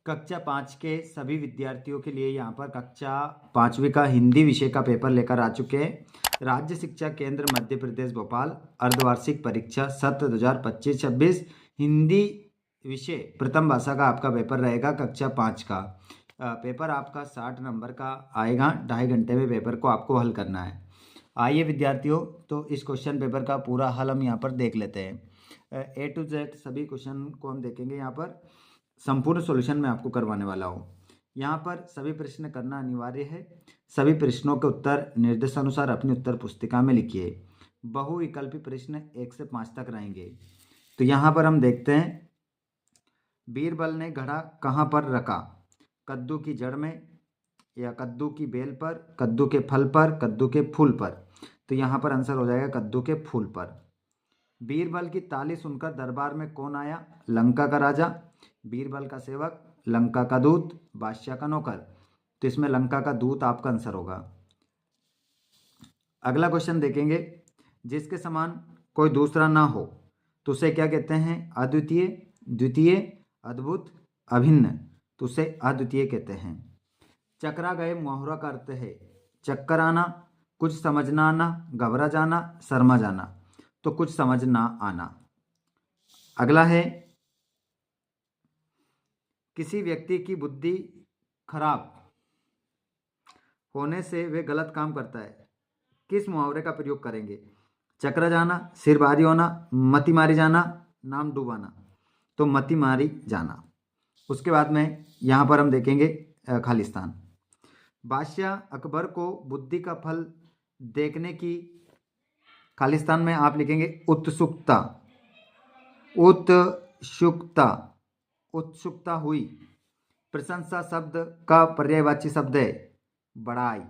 कक्षा 5 के सभी विद्यार्थियों के लिए यहाँ पर कक्षा 5वीं का हिंदी विषय का पेपर लेकर आ चुके हैं। राज्य शिक्षा केंद्र मध्य प्रदेश भोपाल अर्धवार्षिक परीक्षा सत्र 2025-26 हिंदी विषय प्रथम भाषा का आपका पेपर रहेगा। कक्षा 5 का पेपर आपका 60 नंबर का आएगा। 2.5 घंटे में पेपर को आपको हल करना है। आइए विद्यार्थियों, तो इस क्वेश्चन पेपर का पूरा हल हम यहाँ पर देख लेते हैं। A to Z सभी क्वेश्चन को हम देखेंगे। यहाँ पर संपूर्ण सॉल्यूशन मैं आपको करवाने वाला हूँ। यहाँ पर सभी प्रश्न करना अनिवार्य है। सभी प्रश्नों के उत्तर निर्देशानुसार अपनी उत्तर पुस्तिका में लिखिए। बहुविकल्पी प्रश्न 1 से 5 तक रहेंगे। तो यहाँ पर हम देखते हैं, बीरबल ने घड़ा कहाँ पर रखा? कद्दू की जड़ में, या कद्दू की बेल पर, कद्दू के फल पर, कद्दू के फूल पर। तो यहाँ पर आंसर हो जाएगा कद्दू के फूल पर। बीरबल की ताली सुनकर दरबार में कौन आया? लंका का राजा, बीरबल का सेवक, लंका का दूत, बादशाह का नौकर। तो इसमें लंका का दूत आपका आंसर होगा। अगला क्वेश्चन देखेंगे, जिसके समान कोई दूसरा ना हो तो उसे क्या कहते हैं? अद्वितीय, द्वितीय, अद्भुत, अभिन्न। तो उसे अद्वितीय कहते हैं। चकरा गए मुहावरा का अर्थ है चक्कर आना, कुछ समझ ना आना, घबरा जाना, शर्मा जाना। तो कुछ समझ ना आना। अगला है, किसी व्यक्ति की बुद्धि खराब होने से वे गलत काम करता है, किस मुहावरे का प्रयोग करेंगे? चकरा जाना, सिर भारी होना, मति मारी जाना, नाम डूबाना। तो मति मारी जाना। उसके बाद में यहाँ पर हम देखेंगे खालिस्तान। बादशाह अकबर को बुद्धि का फल देखने की, खालिस्तान में आप लिखेंगे उत्सुकता, उत्सुकता, उत्सुकता हुई। प्रशंसा शब्द का पर्यायवाची शब्द है बड़ाई,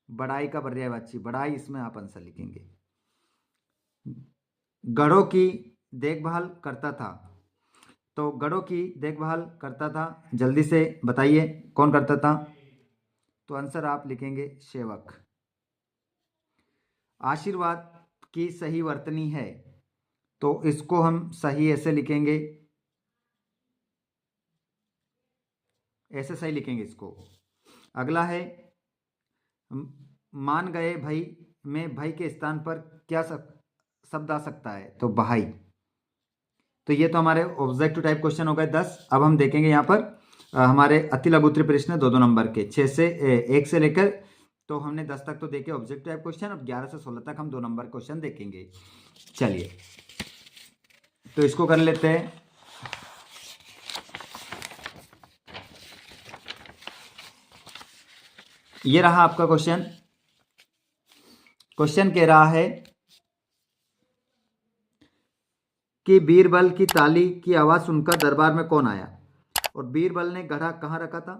बड़ाई का पर्यायवाची बड़ाई। इसमें आप आंसर लिखेंगे। गढ़ों की देखभाल करता था। तो गढ़ों की देखभाल करता था, जल्दी से बताइए कौन करता था? तो आंसर आप लिखेंगे सेवक। आशीर्वाद की सही वर्तनी है, तो इसको हम सही ऐसे लिखेंगे, ऐसे सही लिखेंगे इसको। अगला है, मान गए भई में भई के स्थान पर क्या शब्द आ सकता है? तो बहाई। तो ये तो हमारे ऑब्जेक्टिव टाइप क्वेश्चन हो गए 10। अब हम देखेंगे यहाँ पर हमारे अति लघु उत्तरीय प्रश्न 2-2 नंबर के 1 से लेकर, तो हमने 10 तक तो देखे ऑब्जेक्टिव टाइप क्वेश्चन। अब 11 से 16 तक हम 2 नंबर क्वेश्चन देखेंगे। चलिए, तो इसको कर लेते हैं। ये रहा आपका क्वेश्चन। क्वेश्चन कह रहा है कि बीरबल की ताली की आवाज सुनकर दरबार में कौन आया? और बीरबल ने घड़ा कहाँ रखा था?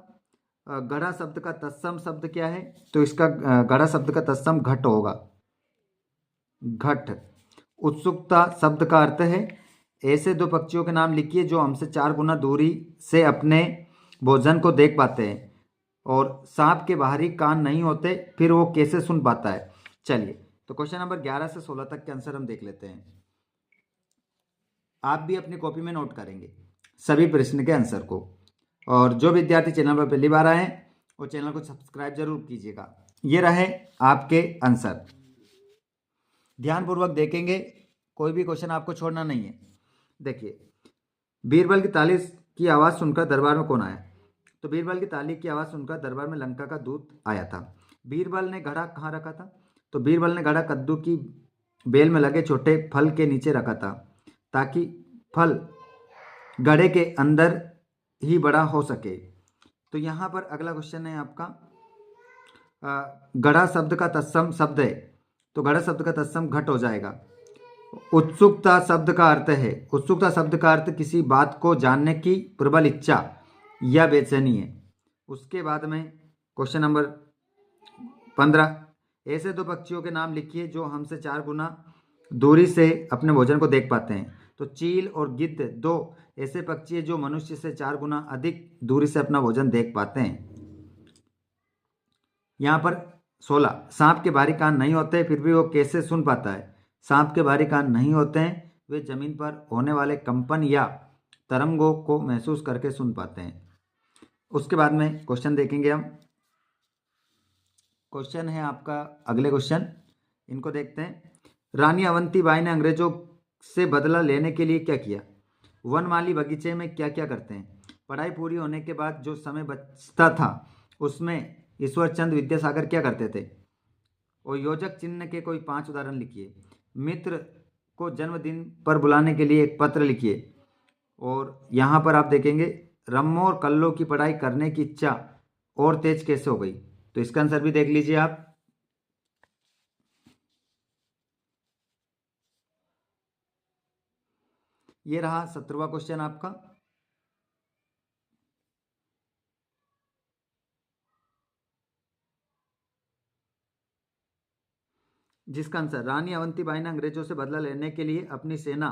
घड़ा शब्द का तत्सम शब्द क्या है? तो इसका घड़ा शब्द का तत्सम घट होगा, घट। उत्सुकता शब्द का अर्थ है ऐसे दो पक्षियों के नाम लिखिए जो हमसे 4 गुना दूरी से अपने भोजन को देख पाते हैं और सांप के बाहरी कान नहीं होते, फिर वो कैसे सुन पाता है? चलिए, तो क्वेश्चन नंबर 11 से 16 तक के आंसर हम देख लेते हैं। आप भी अपनी कॉपी में नोट करेंगे सभी प्रश्न के आंसर को। और जो विद्यार्थी चैनल पर पहली बार आए हैं वो चैनल को सब्सक्राइब जरूर कीजिएगा। ये रहे आपके आंसर, ध्यानपूर्वक देखेंगे, कोई भी क्वेश्चन आपको छोड़ना नहीं है। देखिए, बीरबल की ताली की आवाज़ सुनकर दरबार में कौन आया? तो बीरबल की ताली की आवाज़ सुनकर दरबार में लंका का दूत आया था। बीरबल ने घड़ा कहाँ रखा था? तो बीरबल ने घड़ा कद्दू की बेल में लगे छोटे फल के नीचे रखा था ताकि फल घड़े के अंदर ही बड़ा हो सके। तो यहाँ पर अगला क्वेश्चन है आपका, घड़ा शब्द का तत्सम शब्द है, तो घड़ा शब्द का तत्सम घट हो जाएगा। उत्सुकता शब्द का अर्थ है, उत्सुकता शब्द का अर्थ किसी बात को जानने की प्रबल इच्छा या बेचैनी है। उसके बाद में क्वेश्चन नंबर 15, ऐसे दो पक्षियों के नाम लिखिए जो हमसे 4 गुना दूरी से अपने भोजन को देख पाते हैं। तो चील और गिद्ध 2 ऐसे पक्षी हैं जो मनुष्य से 4 गुना अधिक दूरी से अपना भोजन देख पाते हैं। यहाँ पर 16, सांप के भारी कान नहीं होते फिर भी वो कैसे सुन पाता है? सांप के भारी कान नहीं होते हैं, वे जमीन पर होने वाले कंपन या तरंगों को महसूस करके सुन पाते हैं। उसके बाद में क्वेश्चन देखेंगे हम। क्वेश्चन है आपका, अगले क्वेश्चन इनको देखते हैं। रानी अवंतीबाई ने अंग्रेजों से बदला लेने के लिए क्या किया? वनमाली बगीचे में क्या क्या करते हैं? पढ़ाई पूरी होने के बाद जो समय बचता था उसमें ईश्वरचंद विद्यासागर क्या करते थे? और योजक चिन्ह के कोई 5 उदाहरण लिखिए। मित्र को जन्मदिन पर बुलाने के लिए एक पत्र लिखिए। और यहाँ पर आप देखेंगे, रम्मो और कल्लो की पढ़ाई करने की इच्छा और तेज कैसे हो गई? तो इसका आंसर भी देख लीजिए आप। ये रहा 17वां क्वेश्चन आपका। जिसका आंसर, रानी अवंतीबाई ने अंग्रेजों से बदला लेने के लिए अपनी सेना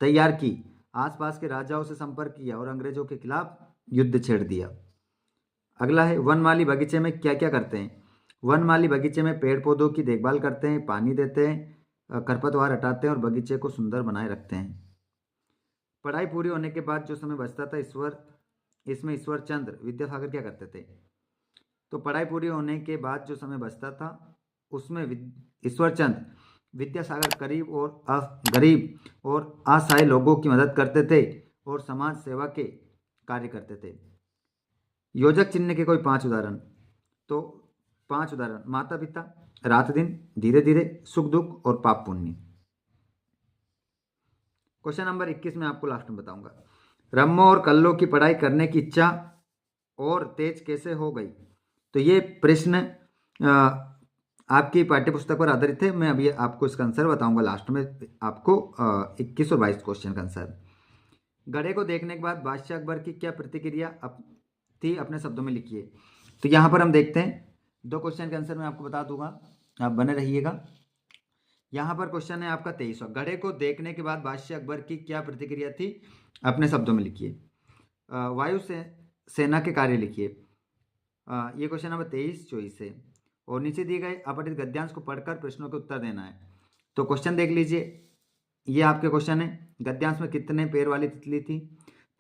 तैयार की, आसपास के राजाओं से संपर्क किया और अंग्रेजों के खिलाफ युद्ध छेड़ दिया। अगला है, वनमाली बगीचे में क्या क्या करते हैं? वनमाली बगीचे में पेड़ पौधों की देखभाल करते हैं, पानी देते हैं, खरपतवार हटाते हैं और बगीचे को सुंदर बनाए रखते हैं। पढ़ाई पूरी होने के बाद जो समय बचता था इसमें ईश्वरचंद्र विद्यासागर क्या करते थे? तो पढ़ाई पूरी होने के बाद जो समय बचता था उसमें ईश्वरचंद विद्यासागर गरीब और असहाय लोगों की मदद करते थे और समाज सेवा के कार्य करते थे। योजक चिन्ह के कोई 5 उदाहरण। तो 5 उदाहरण, माता पिता, रात दिन, धीरे धीरे, सुख दुख और पाप पुण्य। क्वेश्चन नंबर 21 में आपको लास्ट में बताऊंगा। रम्मो और कल्लो की पढ़ाई करने की इच्छा और तेज कैसे हो गई? तो ये प्रश्न आपकी पाठ्य पुस्तक पर आधारित है। मैं अभी आपको इसका आंसर बताऊंगा लास्ट में आपको 21 और 22 क्वेश्चन का आंसर। घड़े को देखने के बाद बादशाह अकबर की क्या प्रतिक्रिया थी, अपने शब्दों में लिखिए। तो यहाँ पर हम देखते हैं, 2 क्वेश्चन का आंसर मैं आपको बता दूंगा, आप बने रहिएगा। यहाँ पर क्वेश्चन है आपका 23वां, घड़े को देखने के बाद बादशाह अकबर की क्या प्रतिक्रिया थी, अपने शब्दों में लिखिए। वायु से सेना के कार्य लिखिए। ये क्वेश्चन नंबर 23-24 है। और नीचे दिए गए अपठित गद्यांश को पढ़कर प्रश्नों के उत्तर देना है। तो क्वेश्चन देख लीजिए, ये आपके क्वेश्चन है। गद्यांश में कितने पैर वाली तितली थी?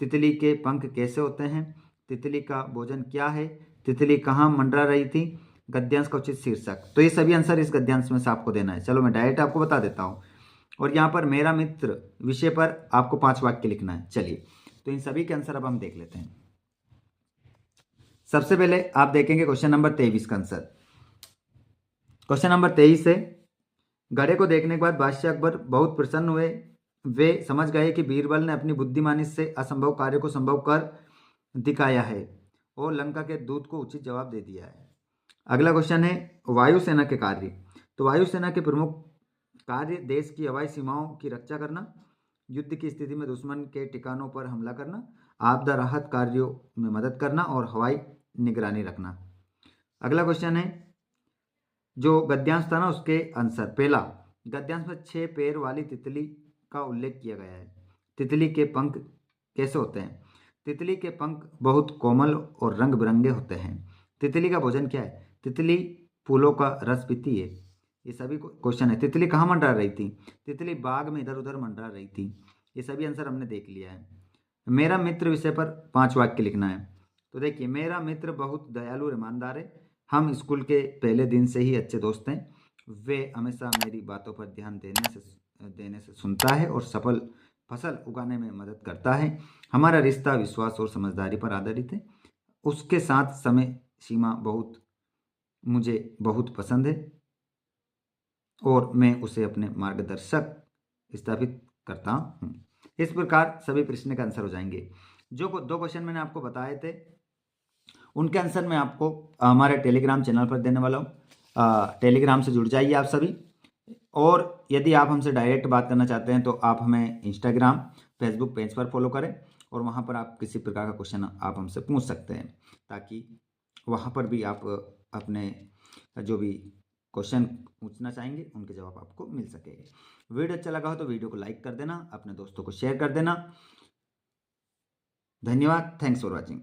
तितली के पंख कैसे होते हैं? तितली का भोजन क्या है? तितली कहाँ मंडरा रही थी? गद्यांश का उचित शीर्षक। तो ये सभी आंसर इस गद्यांश में से आपको देना है। चलो मैं डायरेक्ट आपको बता देता हूँ। और यहाँ पर मेरा मित्र विषय पर आपको 5 वाक्य लिखना है। चलिए, तो इन सभी के आंसर अब हम देख लेते हैं। सबसे पहले आप देखेंगे क्वेश्चन नंबर 23 का आंसर। क्वेश्चन नंबर 23 है, घड़े को देखने के बाद बादशाह अकबर बहुत प्रसन्न हुए। वे समझ गए कि बीरबल ने अपनी बुद्धिमानी से असंभव कार्य को संभव कर दिखाया है और लंका के दूत को उचित जवाब दे दिया है। अगला क्वेश्चन है, वायुसेना के कार्य। तो वायुसेना के प्रमुख कार्य देश की हवाई सीमाओं की रक्षा करना, युद्ध की स्थिति में दुश्मन के ठिकानों पर हमला करना, आपदा राहत कार्यों में मदद करना और हवाई निगरानी रखना। अगला क्वेश्चन है, जो गद्यांश था ना उसके आंसर। पहला, गद्यांश में 6 पैर वाली तितली का उल्लेख किया गया है। तितली के पंख कैसे होते हैं? तितली के पंख बहुत कोमल और रंग बिरंगे होते हैं। तितली का भोजन क्या है? तितली फूलों का रस पीती है। ये सभी क्वेश्चन है। तितली कहाँ मंडरा रही थी? तितली बाग में इधर उधर मंडरा रही थी। ये सभी आंसर हमने देख लिया है। मेरा मित्र विषय पर 5 वाक्य लिखना है। तो देखिए, मेरा मित्र बहुत दयालु और ईमानदार है। हम स्कूल के पहले दिन से ही अच्छे दोस्त हैं। वे हमेशा मेरी बातों पर ध्यान देने से सुनता है और सफल फसल उगाने में मदद करता है। हमारा रिश्ता विश्वास और समझदारी पर आधारित है। उसके साथ समय सीमा मुझे बहुत पसंद है और मैं उसे अपने मार्गदर्शक स्थापित करता हूँ। इस प्रकार सभी प्रश्न का आंसर हो जाएंगे। जो 2 क्वेश्चन मैंने आपको बताए थे उनके आंसर मैं आपको हमारे टेलीग्राम चैनल पर देने वाला हूँ। टेलीग्राम से जुड़ जाइए आप सभी। और यदि आप हमसे डायरेक्ट बात करना चाहते हैं तो आप हमें इंस्टाग्राम, फेसबुक पेज पर फॉलो करें और वहाँ पर आप किसी प्रकार का क्वेश्चन आप हमसे पूछ सकते हैं, ताकि वहाँ पर भी आप अपने जो भी क्वेश्चन पूछना चाहेंगे उनके जवाब आपको मिल सके। वीडियो अच्छा लगा हो तो वीडियो को लाइक कर देना, अपने दोस्तों को शेयर कर देना। धन्यवाद। Thanks for watching.